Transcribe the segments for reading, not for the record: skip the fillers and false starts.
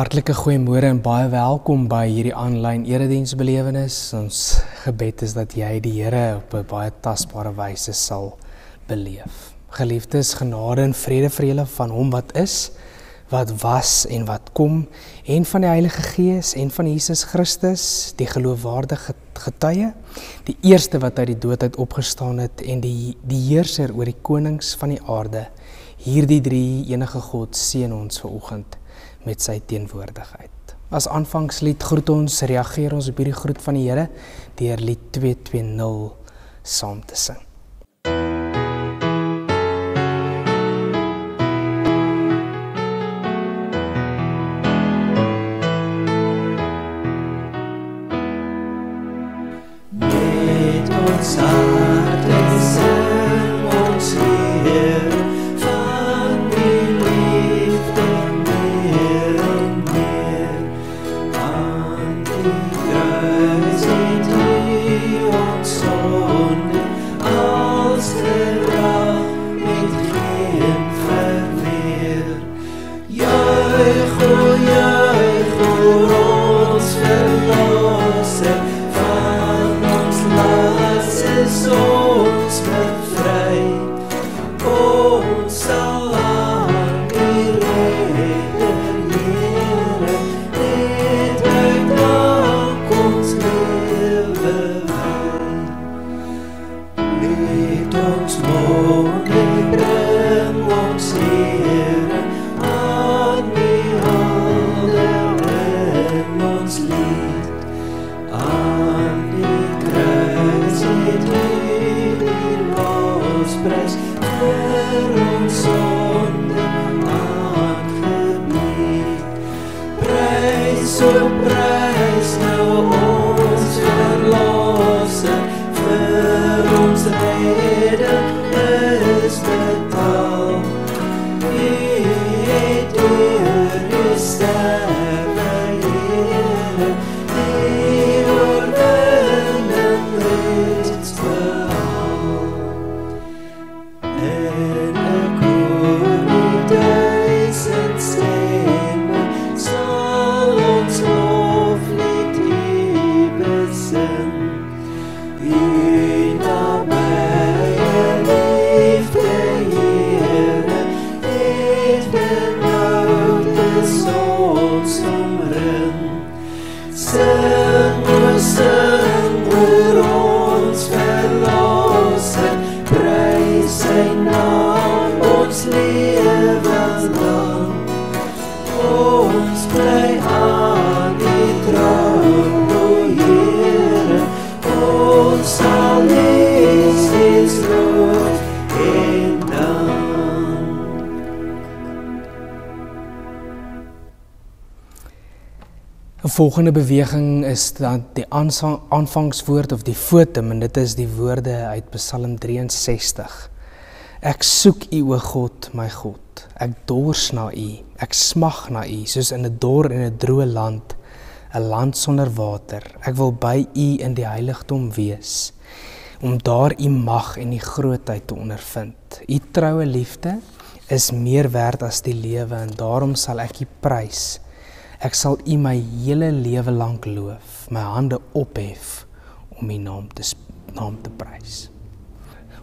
Hartlike goeiemôre en baie welkom by hierdie aanlyn erediensbelewenis. Ons gebed is dat jy die Here op 'n baie tasbare wyse sal beleef. Geliefdes, genade en vrede vir julle van hom wat is, wat was en wat kom, en van die Heilige Gees en van Jesus Christus, die geloofwaardige getuie, die eerste wat uit die dood uit opgestaan het en die heerser oor die konings van die aarde. Hierdie drie enige God seën ons vanoggend met sy teenwoordigheid. As aanvangslied reageer ons op hierdie groet van die Here deur lied 220 saam te sing. Met ons hart en sing ons Heer van die liefde meer en meer. Aan die kruis het U ons sonde als gedra met geen verweer. Juich oor ons verlosser, is ons bevry. Ons sal aan die Redder Here, net uitdank ons lewe wy. Let ons môre bring ons Here aan die hande in ons lied. Aan die kruis het prys vir ons sonde aangebied. Prys nou ons verlosser, vir ons redding is betaal. U het deur U sterwe, Here, die oorwinning reeds behaal. En ek hoor die duisend stemme, sal ons loflied U besing. U nabye liefde, Here, het benauwdes ons omring. Sing oor ons verlosser, prys sy naam ons lewe lang. Ons bly aan die troon, o Here, ons sal steeds loof en dank. Een volgende beweging is dan die aanvangswoord of die fotum, en dit is die woorde uit Psalm 63. Ek soek U, o God, my God. Ek dors na U, ek smag na U, soos in 'n dor en 'n droë land, 'n land sonder water. Ek wil by U in die heiligdom wees, om daar U mag en U grootheid te ondervind. U troue liefde is meer werd as die lewe, en daarom sal ek U prys. Ek sal U my hele lewe lank loof, my hande ophef om U naam te prys.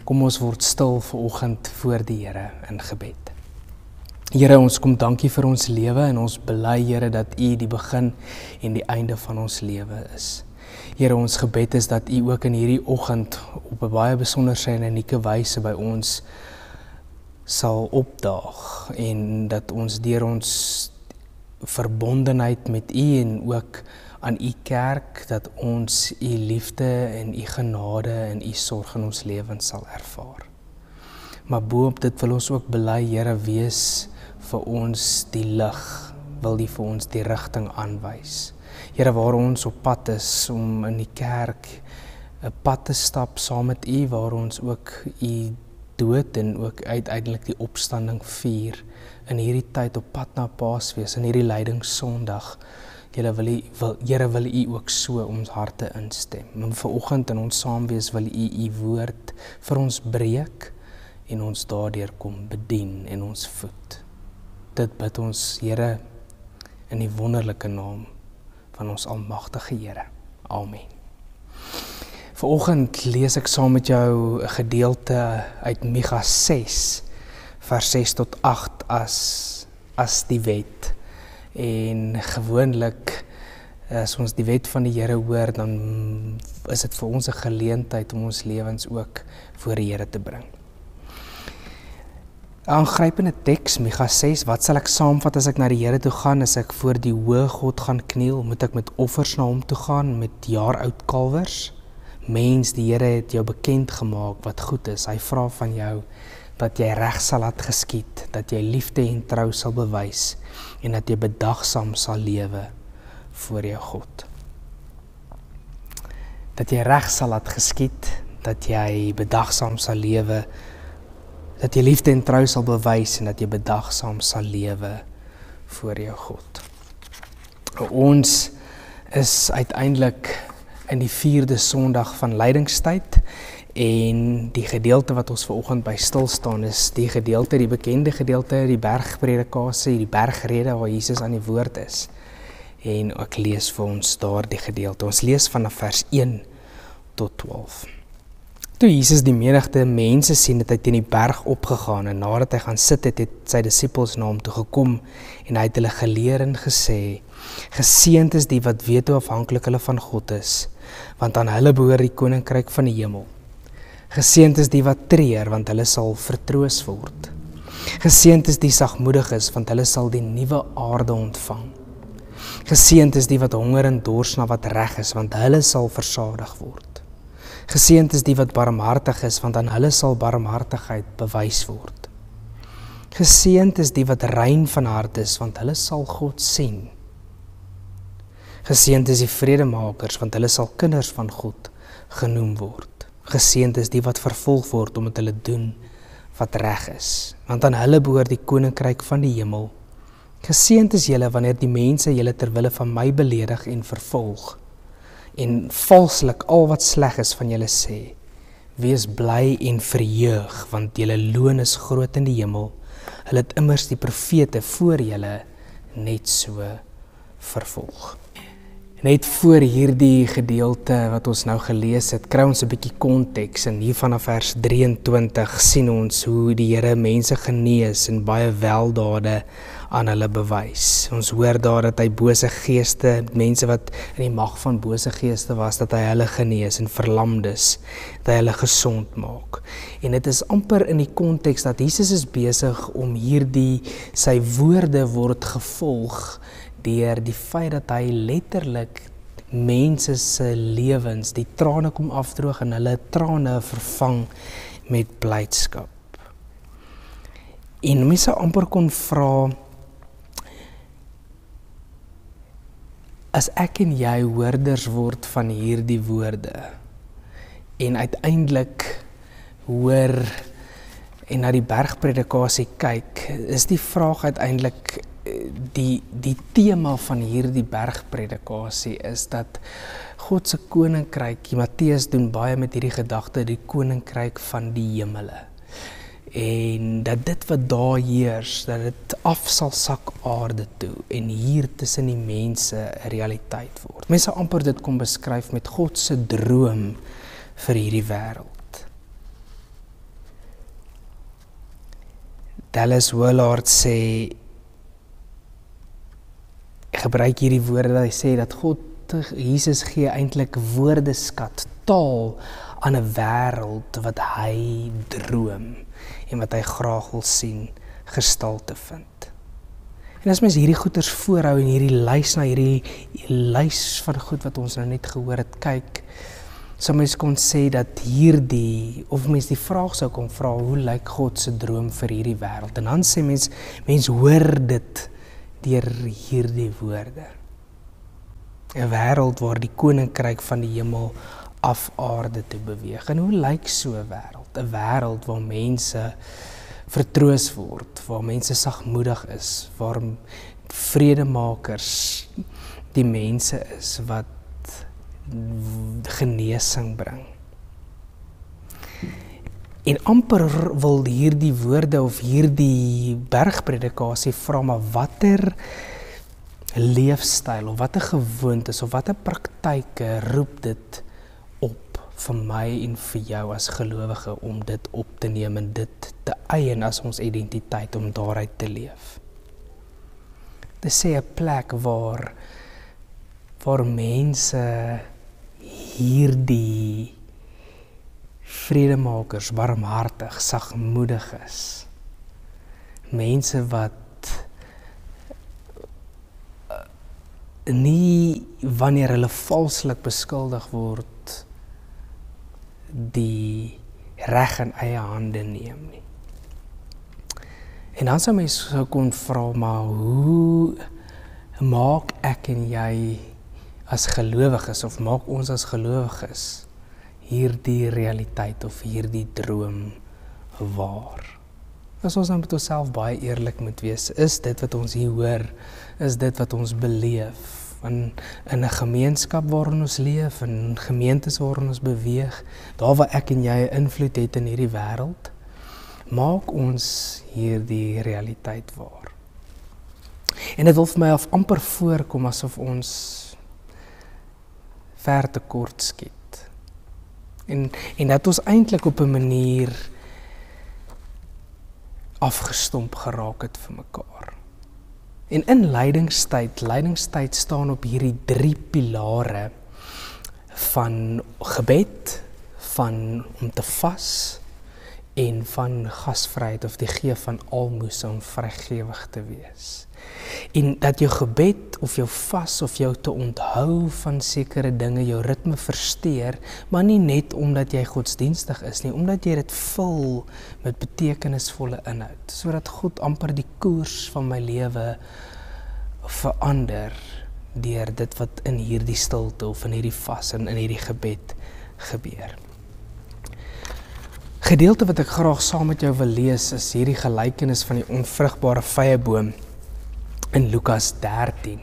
Kom ons word stil vanoggend voor die Here in gebed. Here, ons kom dankie vir ons lewe en ons bely, Here, dat U die begin en die einde van ons lewe is. Here, ons gebed is dat U ook in hierdie oggend op 'n baie besonderse en unieke wyse by ons sal opdaag, en dat ons deur ons verbondenheid met U en ook aan U kerk, dat ons U liefde en U genade en U sorg in ons lewens sal ervaar. Maar boop dit wil ons ook bely, Here, wees vir ons die lig, wil U vir ons die rigting aanwys. Here, waar ons op pad is om in die kerk 'n pad te stap saam met U, waar ons ook U dood en ook uiteindelik die opstanding vier, in hierdie tyd op pad na Paasfees, in hierdie lydingssondag. Here, wil U ook so ons harte instem. En vanoggend in ons saamwees wil U woord vir ons breek en ons daardeur kom bedien en ons voed. Dit bid ons, Here, in die wonderlike naam van ons almagtige Here. Amen. Vanoggend lees ek saam met jou 'n gedeelte uit Micha 6, vers 6 tot 8 as die wet. En gewoonlik, as ons die wet van die Here hoor, dan is dit vir ons 'n geleentheid om ons lewens ook voor die Here te bring. 'n Aangrypende teks, Micha 6, wat sal ek saamvat as ek na die Here toe gaan, as ek voor die hoë God gaan kniel, moet ek met offers na hom toe gaan, met jaar-oud kalwers? Mens, die Here het jou bekend gemaak wat goed is. Hy vra van jou dat jy reg sal laat geskied, dat jy liefde en trou sal bewys en dat jy bedagsaam sal lewe voor jou God. Dat jy reg sal laat geskied, dat jy bedagsaam sal lewe, dat jy liefde en trou sal bewys en dat jy bedagsaam sal lewe voor jou God. Ons is uiteindelik in die 4de Sondag van lydingstyd en die gedeelte wat ons vanoggend by stil staan is die gedeelte, die bekende gedeelte, die bergpredikasie, die bergrede waar Jesus aan die woord is. En ek lees vir ons daardie gedeelte. Ons lees vanaf vers 1 tot 12. Toe Jesus die menigte mense sien, het hy teen die berg opgegaan en nadat hy gaan sit het sy disippels na hom toe gekom en hy het hulle geleer en gesê: Geseënd is die wat weet hoe afhanklik hulle van God is, want aan hulle behoort die koninkryk van die hemel. Geseënd is die wat treur, want hulle sal vertroos word. Geseënd is die sagmoediges, want hulle sal die nuwe aarde ontvang. Geseënd is die wat honger en dors na wat reg is, want hulle sal versadig word. Geseënd is die wat barmhartig is, want aan hulle sal barmhartigheid bewys word. Geseënd is die wat rein van hart is, want hulle sal God sien. Geseënd is die vredemakers, want hulle sal kinders van God genoem word. Geseënd is die wat vervolg word omdat hulle doen wat reg is, want aan hulle behoort die koninkryk van die hemel. Geseënd is julle wanneer die mense julle ter wille van my beledig en vervolg en valslik al wat sleg is van julle sê. Wees bly en verheug, want julle loon is groot in die hemel. Hulle het immers die profete voor julle net so vervolg. Net voor hierdie gedeelte wat ons nou gelees het, kry ons 'n bietjie konteks en hier vanaf vers 23 sien ons hoe die Here mense genees en baie weldade aan hulle bewys. Ons hoor daar dat hy bose geeste, mense wat in die mag van bose geeste was, dat hy hulle genees en verlamdes, dat hy hulle gesond maak. En dit is amper in die konteks dat Jesus is besig om sy woorde word gevolg deur die feit dat hy letterlik mense se lewens, die trane kom afdroog en hulle trane vervang met blydskap. En mense amper kon vra, as ek en jy hoorders word van hierdie woorde en uiteindelik hoor en na die bergpredikasie kyk, is die vraag uiteindelik die tema van hierdie bergpredikasie is dat God se koninkryk, Matteus doen baie met hierdie gedagte, die koninkryk van die hemele. En dat dit wat daar heers, dat dit af sal sak aarde toe en hier tussen die mense 'n realiteit word. Mense amper dit kom beskryf met God se droom vir hierdie wêreld. Dallas Willard sê, gebruik hierdie woorde dat hy sê dat Jesus gee eintlik woordeskat, taal aan 'n wêreld wat hy droom en wat hy graag wil sien gestalte vind. En as mens hierdie goeters voorhou en hierdie lys na hierdie lys van goed wat ons nou net gehoor het kyk, sou mens kon sê dat of mens die vraag sou kon vra, hoe lyk God se droom vir hierdie wêreld? En dan sê mens hoor dit deur hierdie woorde. 'n Wêreld waar die koninkryk van die hemel af aarde te beweeg. En hoe lyk so 'n wêreld? 'n Wêreld waar mense vertroos word, waar mense sagmoedig is, waar vredemakers die mense is wat genesing bring. En amper wil hierdie woorde of hierdie bergpredikasie vra, maar leefstyl of watter gewoontes of watter praktyke roep dit op vir my en vir jou as gelowige om dit op te neem en dit te eien as ons identiteit om daaruit te leef. Dit sê 'n plek waar mense hierdie vredemakers, warmhartig, sagmoedig is. Mense wat nie wanneer hulle valslik beskuldig word die reg in eie hande neem nie. En dan sou mens kon vra, maar hoe maak ek en jy as gelowiges of maak ons as gelowiges hierdie realiteit of hierdie droom waar? As ons dan met onsself baie eerlik moet wees, is dit wat ons hier hoor, is dit wat ons beleef in 'n gemeenskap waarin ons leef, in gemeentes waarin ons beweeg, daar waar ek en jy 'n invloed het in hierdie wêreld, maak ons hierdie realiteit waar. En dit wil vir my amper voorkom asof ons ver te kort skiet. En dat ons eintlik op 'n manier afgestomp geraak het vir mekaar. En in lydingstyd staan op hierdie 3 pilare van gebed, van om te vas en van gasvryheid of die gee van almoses om vrygewig te wees. En dat jou gebed of jou vas of jou te onthou van sekere dinge jou ritme versteur, maar nie net omdat jy godsdienstig is nie, omdat jy dit vul met betekenisvolle inhoud, sodat God amper die koers van my lewe verander deur dit wat in hierdie stilte of in hierdie vas en in hierdie gebed gebeur. Gedeelte wat ek graag saam met jou wil lees is hierdie gelykenis van die onvrugbare vyeboom in Lukas 13.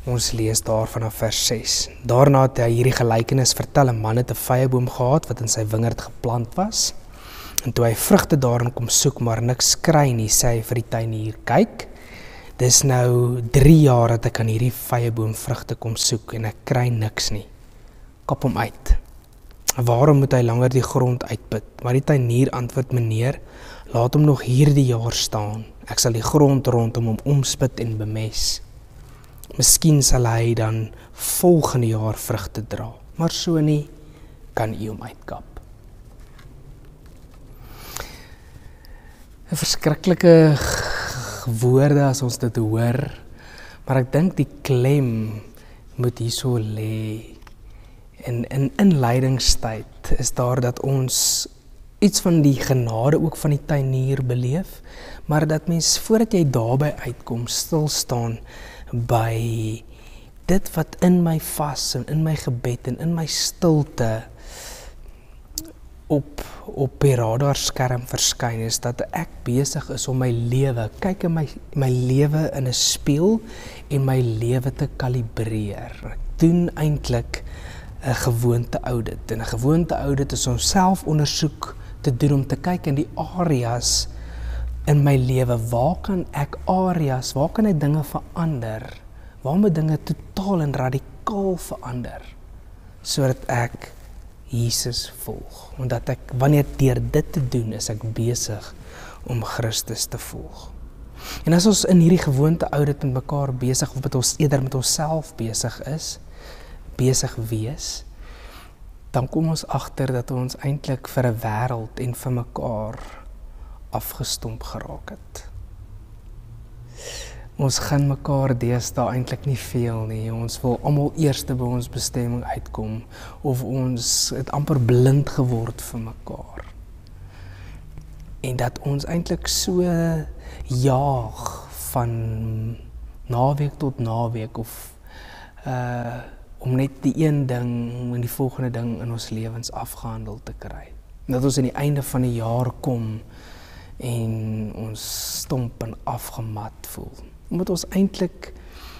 Ons lees daar vanaf vers 6. Daarna het hy hierdie gelykenis vertel, 'n man het 'n vyeboom gehad wat in sy wingerd geplant was. En toe hy vrugte daarin kom soek, maar niks kry nie, sê hy vir die tuinier, kyk, dis nou 3 jaar dat ek aan hierdie vyeboom vrugte kom soek en ek kry niks nie. Kap hom uit. Waarom moet hy langer die grond uitput? Maar die tuinier antwoord, meneer, laat hom nog hierdie jaar staan. Ek sal die grond rondom hom omspit en bemes. Miskien sal hy dan volgende jaar vrugte dra, maar so nie, kan u hom uitkap. 'n Verskriklike woorde as ons dit hoor, maar ek dink die klem moet hierso lê. En in inleidingstyd is daar dat ons iets van die genade ook van die tuinier beleef, maar dat mens voordat jy daarby uitkom, stil staan by dit wat in my vas en in my gebed en in my stilte op die radarskerm verskyn, is dat ek besig is om my lewe, kyk in my lewe in 'n spieël en my lewe te kalibreer. Ek doen eintlik 'n gewoonte audit. En 'n gewoonte audit is om selfondersoek te doen om te kyk in die areas in my lewe, waar kan ek dinge verander? Waar moet dinge totaal en radikaal verander sodat ek Jesus volg? Omdat ek, wanneer deur dit te doen, is ek besig om Christus te volg. En as ons in hierdie gewoonte audit met mekaar besig, of met ons eerder met onsself besig wees, dan kom ons agter dat ons eintlik vir 'n wêreld en vir mekaar afgestomp geraak het. Ons gaan mekaar deesdae eintlik nie veel nie. Ons wil almal eerste by ons bestemming uitkom, of ons het amper blind geword vir mekaar. En dat ons eintlik so jaag van naweek tot naweek, of om net die een ding en die volgende ding in ons lewens afgehandel te kry. Dat ons aan die einde van die jaar kom en ons stomp en afgemat voel. Omdat ons eintlik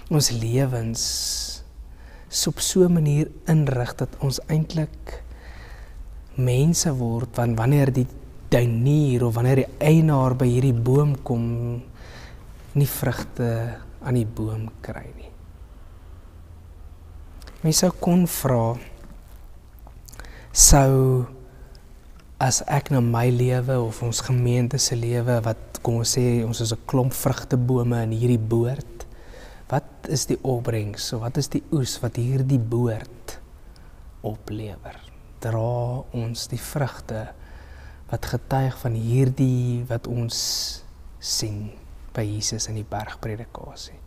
ons lewens op so 'n manier inrig dat ons eintlik mense word, want wanneer die tuinier of wanneer die eienaar by hierdie boom kom, nie vrugte aan die boom kry nie. Mens sou kon vra, sou as ek na my lewe of ons gemeente se lewe, wat kom ons sê, ons is 'n klomp vrugtebome in hierdie boord, wat is die opbrengs, wat is die oes wat hierdie boord oplewer? Dra ons die vrugte wat getuig van hierdie wat ons sien by Jesus in die bergpredikasie?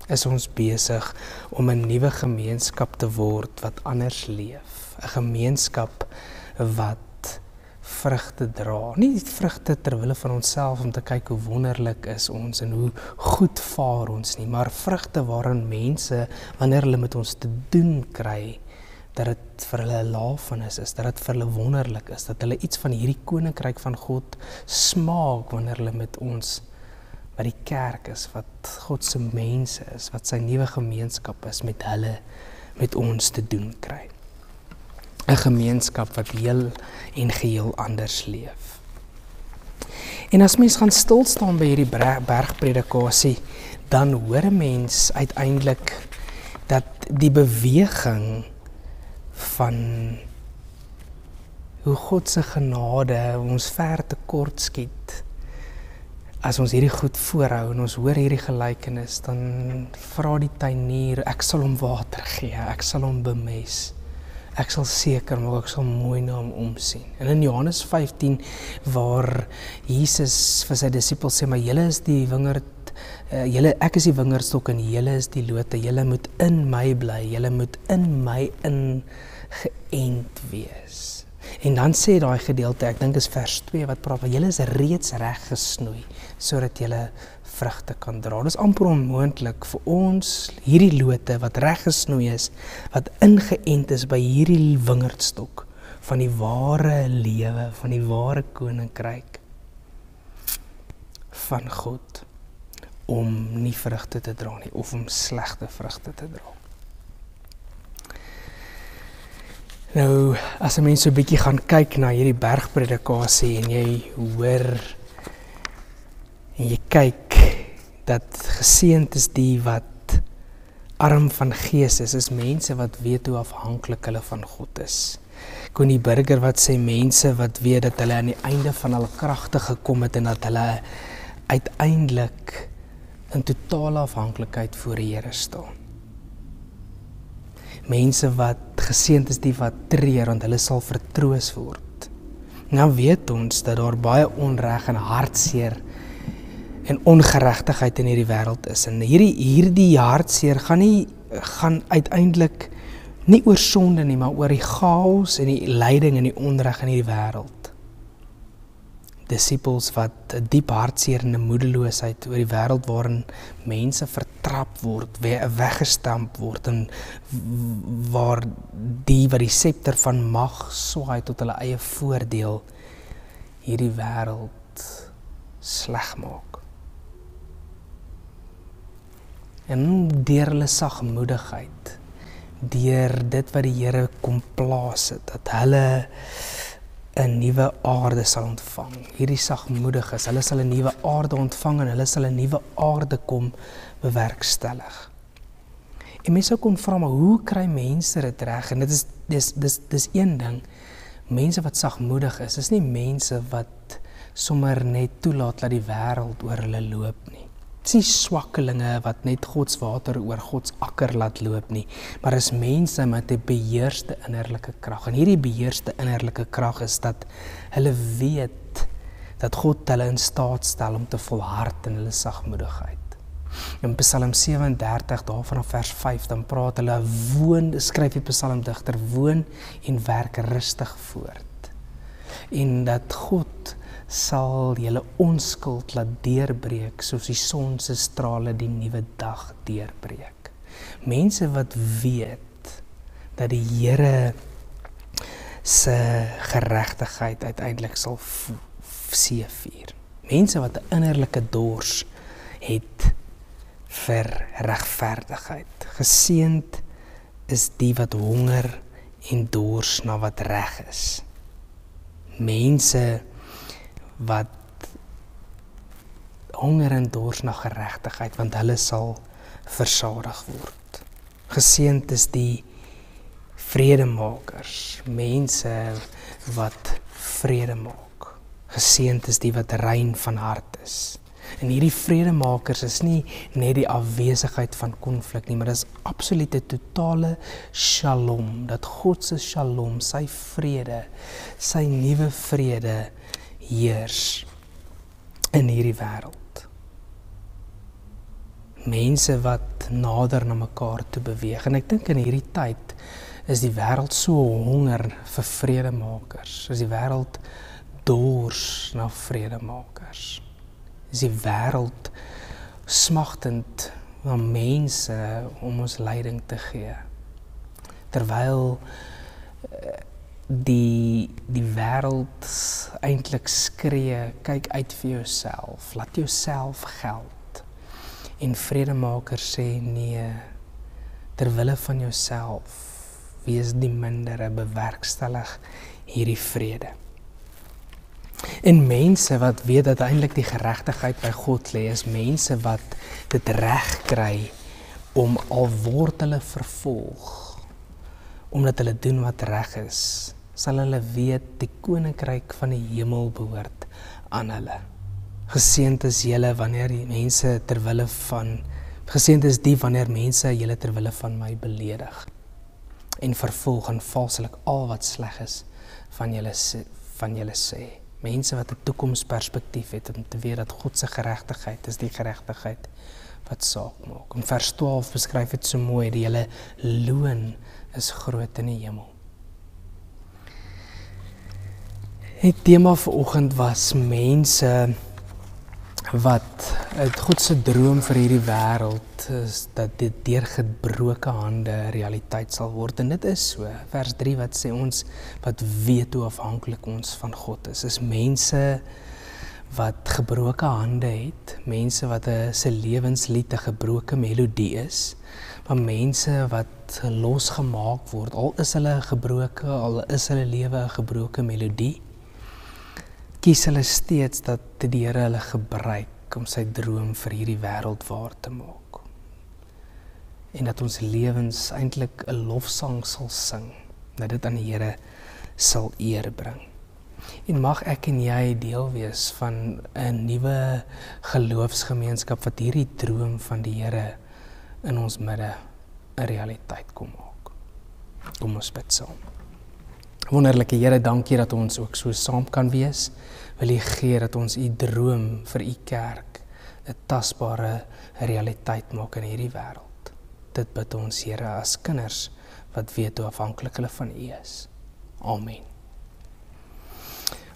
Is ons besig om 'n nuwe gemeenskap te word wat anders leef? 'n Gemeenskap wat vrugte dra. Nie vrugte ter wille van onsself om te kyk hoe wonderlik is ons en hoe goed vaar ons nie, maar vrugte waarin mense, wanneer hulle met ons te doen kry, dat dit vir hulle 'n lafenis is, dat dit vir hulle wonderlik is, dat hulle iets van hierdie koninkryk van God smaak wanneer hulle met ons by die kerk is, wat God se mense is, wat sy nuwe gemeenskap is, met hulle, met ons te doen kry. 'n Gemeenskap wat heel en geheel anders leef. En as mens gaan stil staan by hierdie bergpredikasie, dan hoor 'n mens uiteindelik dat die beweging van hoe God se genade ons ver te kort skiet. As ons hierdie goed voorhou en ons hoor hierdie gelykenis, dan vra die tuinier, ek sal hom water gee, ek sal hom bemes. Ek sal seker maak, ek sal mooi na hom omsien. En in Johannes 15, waar Jesus vir sy disippels sê, maar julle is die wingerd, ek is die wingerdstok en julle is die lote, julle moet in my bly, julle moet in my ingeënt wees. En dan sê daai gedeelte, ek dink is vers 2 wat praat, julle is reeds reg gesnoei, sodat julle vrugte kan dra. Dit is amper onmoontlik vir ons, hierdie lote wat reg gesnoei is, wat ingeënt is by hierdie wingerdstok van die ware lewe, van die ware koninkryk van God, om nie vrugte te dra nie, of om slegte vrugte te dra. Nou, as 'n mens so 'n bietjie gaan kyk na hierdie bergpredikasie en jy hoor en jy kyk dat geseënd is die wat arm van gees is mense wat weet hoe afhanklik hulle van God is. Connie Burger wat sê mense wat weet dat hulle aan die einde van hulle kragte gekom het en dat hulle uiteindelik in totale afhanklikheid voor die Here staan. Mense wat geseënd is die wat treur, want hulle sal vertroos word. Nou weet ons dat daar baie onreg en hartseer en ongeregtigheid in hierdie wêreld is. En hierdie hartseer gaan uiteindelik nie oor sonde nie, maar oor die chaos en die lyding en die onreg in hierdie wêreld. Disippels wat 'n diep hartseer en 'n moedeloosheid oor die wêreld waarin mense vertrap word, weggestamp word en waar die wat die scepter van mag swaai tot hulle eie voordeel hierdie wêreld sleg maak. En deur hulle sagmoedigheid, deur dit wat die Here kom plaas het, dat hulle 'n nuwe aarde sal ontvang. Hierdie sagmoediges, hulle sal 'n nuwe aarde ontvang en hulle sal 'n nuwe aarde kom bewerkstellig. En mense sou kon vra, maar hoe kry mense dit reg? En dis een ding, mense wat sagmoedig is nie mense wat sommer net toelaat dat die wêreld oor hulle loop nie. Dit is nie swakkelinge wat net Gods water oor Gods akker laat loop nie, maar is mense met 'n beheerste innerlike krag. En hierdie beheerste innerlike krag is dat hulle weet dat God hulle in staat stel om te volhard in hulle sagmoedigheid. In Psalm 37, daar vanaf vers 5, dan praat hulle, skryf die psalmdigter, woon en werk rustig voort. En dat God sal julle onskuld laat deurbreek, soos die son se strale die nuwe dag deurbreek. Mense wat weet dat die Here se geregtigheid uiteindelik sal seëvier. Mense wat 'n innerlike dors het vir regverdigheid. Geseënd is die wat honger en dors na wat reg is. Mense wat honger en dors na geregtigheid, want hulle sal versadig word. Geseënd is die vredemakers, mense wat vrede maak. Geseënd is die wat rein van hart is. En hierdie vredemakers is nie net die afwesigheid van konflik nie, maar dit is absolute totale shalom, dat God se shalom, sy vrede, sy nuwe vrede heers in hierdie wêreld. Mense wat nader na mekaar toe beweeg, en ek dink in hierdie tyd is die wêreld so honger vir vredemakers, is die wêreld dors na vredemakers. Is die wêreld smagtend na mense om ons leiding te gee. Terwyl die wêreld eintlik skree, kyk uit vir jouself, laat jouself geld. En vredemakers sê nee, terwille van jouself, wees die mindere, bewerkstellig hierdie vrede. En mense wat weet dat eintlik die geregtigheid by God lê, is mense wat dit reg kry om al word hulle vervolg, omdat hulle doen wat reg is, sal hulle weet die koninkryk van die hemel behoort aan hulle. Geseënd is julle wanneer die mense geseënd is die wanneer mense julle terwille van my beledig en vervolg en valslik al wat sleg is van julle sê. Mense wat 'n toekomsperspektief het om te weet dat God se geregtigheid is die geregtigheid wat saak maak. In vers 12 beskryf dit so mooi, die julle loon is groot in die hemel. Die tema vanoggend was mense wat God se droom vir hierdie wêreld is dat dit deur gebroke hande realiteit sal word, en dit is so. Vers 3 wat sê ons wat weet hoe afhanklik ons van God is mense wat gebroke hande het, mense wat se lewenslied 'n gebroke melodie is, maar mense wat losgemaak word, al is hulle gebroke, al is hulle lewe 'n gebroke melodie, kies hulle steeds dat die Here hulle gebruik om sy droom vir hierdie wêreld waar te maak. En dat ons lewens eintlik 'n lofsang sal sing, dat dit aan die Here sal eer bring. En mag ek en jy deel wees van 'n nuwe geloofsgemeenskap wat hierdie droom van die Here in ons midde 'n realiteit kom maak. Kom ons bid saam. Wonderlike Here, dankie dat ons ook so saam kan wees. Wil U gee dat ons U droom vir U kerk 'n tasbare realiteit maak in hierdie wêreld. Dit bid ons, Here, as kinders wat weet hoe afhanklik hulle van U is. Amen.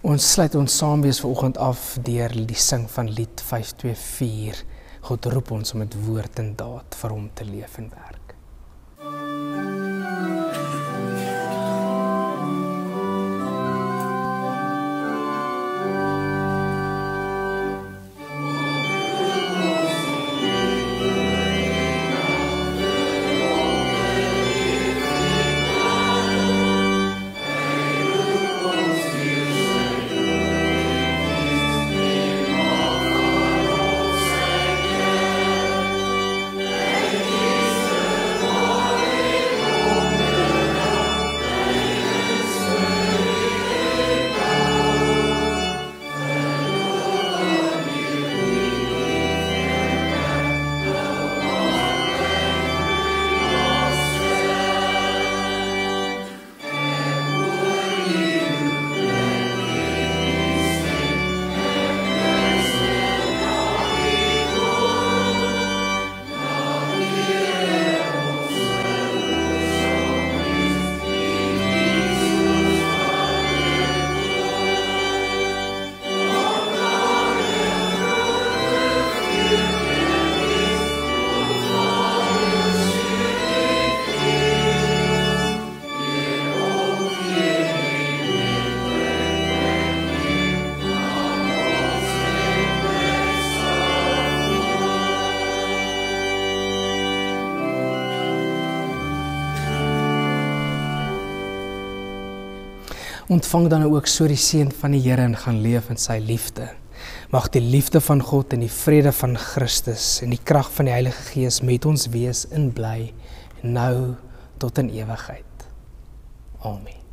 Ons sluit ons saamwees vanoggend af deur die sing van lied 524. God roep ons om met woord en daad vir hom te leef en werk. Ontvang dan ook so die seën van die Here en gaan leef in sy liefde. Mag die liefde van God en die vrede van Christus en die krag van die Heilige Gees met ons wees en bly nou tot in ewigheid. Amen.